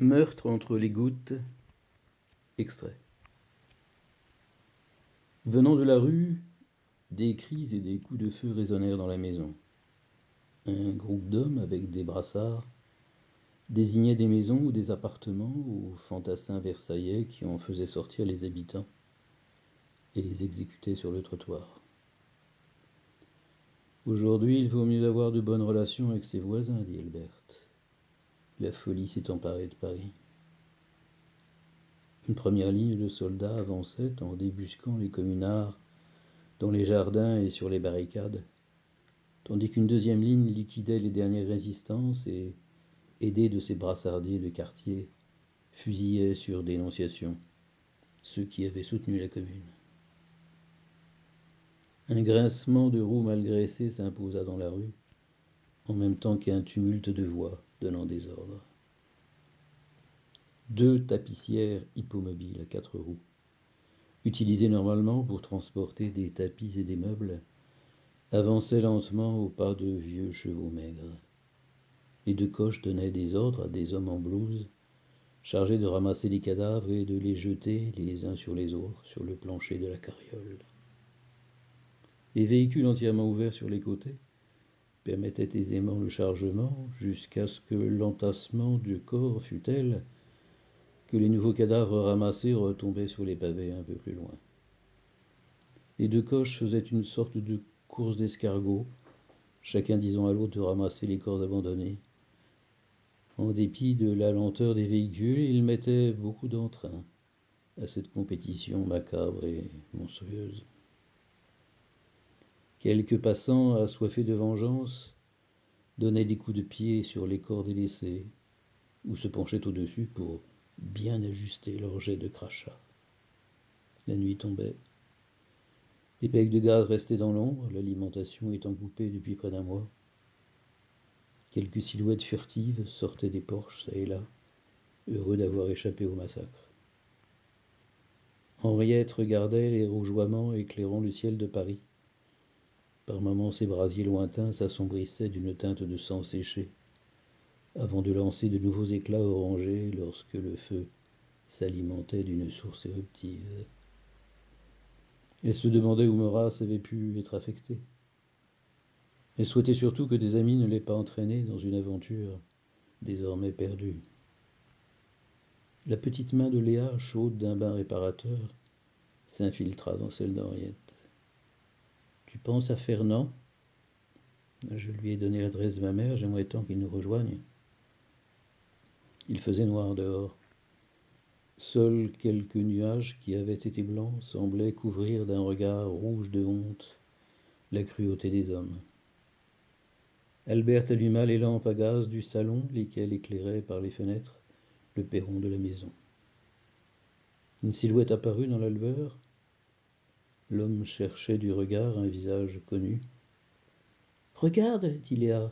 Meurtre entre les gouttes. Extrait. Venant de la rue, des cris et des coups de feu résonnèrent dans la maison. Un groupe d'hommes avec des brassards désignait des maisons ou des appartements aux fantassins versaillais qui en faisaient sortir les habitants et les exécutait sur le trottoir. Aujourd'hui, il vaut mieux avoir de bonnes relations avec ses voisins, dit Albert. La folie s'est emparée de Paris. Une première ligne de soldats avançait en débusquant les communards dans les jardins et sur les barricades, tandis qu'une deuxième ligne liquidait les dernières résistances et, aidée de ses brassardiers de quartier, fusillait sur dénonciation ceux qui avaient soutenu la commune. Un grincement de roues mal graissées s'imposa dans la rue, en même temps qu'un tumulte de voix donnant des ordres. 2 tapissières hippomobiles à 4 roues, utilisées normalement pour transporter des tapis et des meubles, avançaient lentement au pas de vieux chevaux maigres. Les 2 coches donnaient des ordres à des hommes en blouse, chargés de ramasser les cadavres et de les jeter les uns sur les autres sur le plancher de la carriole. Les véhicules entièrement ouverts sur les côtés permettaient aisément le chargement jusqu'à ce que l'entassement du corps fût tel que les nouveaux cadavres ramassés retombaient sur les pavés un peu plus loin. Les 2 coches faisaient une sorte de course d'escargots, chacun disant à l'autre de ramasser les corps abandonnés. En dépit de la lenteur des véhicules, ils mettaient beaucoup d'entrain à cette compétition macabre et monstrueuse. Quelques passants assoiffés de vengeance donnaient des coups de pied sur les corps délaissés ou se penchaient au-dessus pour bien ajuster leur jet de crachat. La nuit tombait. Les becs de gaz restaient dans l'ombre, l'alimentation étant coupée depuis près d'un mois. Quelques silhouettes furtives sortaient des porches çà et là, heureux d'avoir échappé au massacre. Henriette regardait les rougeoiements éclairant le ciel de Paris. Par moments, ces brasiers lointains s'assombrissaient d'une teinte de sang séché, avant de lancer de nouveaux éclats orangés lorsque le feu s'alimentait d'une source éruptive. Elle se demandait où Maurras avait pu être affecté. Elle souhaitait surtout que des amis ne l'aient pas entraîné dans une aventure désormais perdue. La petite main de Léa, chaude d'un bain réparateur, s'infiltra dans celle d'Henriette. « Tu penses à Fernand ? Je lui ai donné l'adresse de ma mère, j'aimerais tant qu'il nous rejoigne. » Il faisait noir dehors. Seuls quelques nuages qui avaient été blancs semblaient couvrir d'un regard rouge de honte la cruauté des hommes. Albert alluma les lampes à gaz du salon, lesquelles éclairaient par les fenêtres le perron de la maison. Une silhouette apparut dans la lueur. L'homme cherchait du regard un visage connu. « Regarde, dit Léa,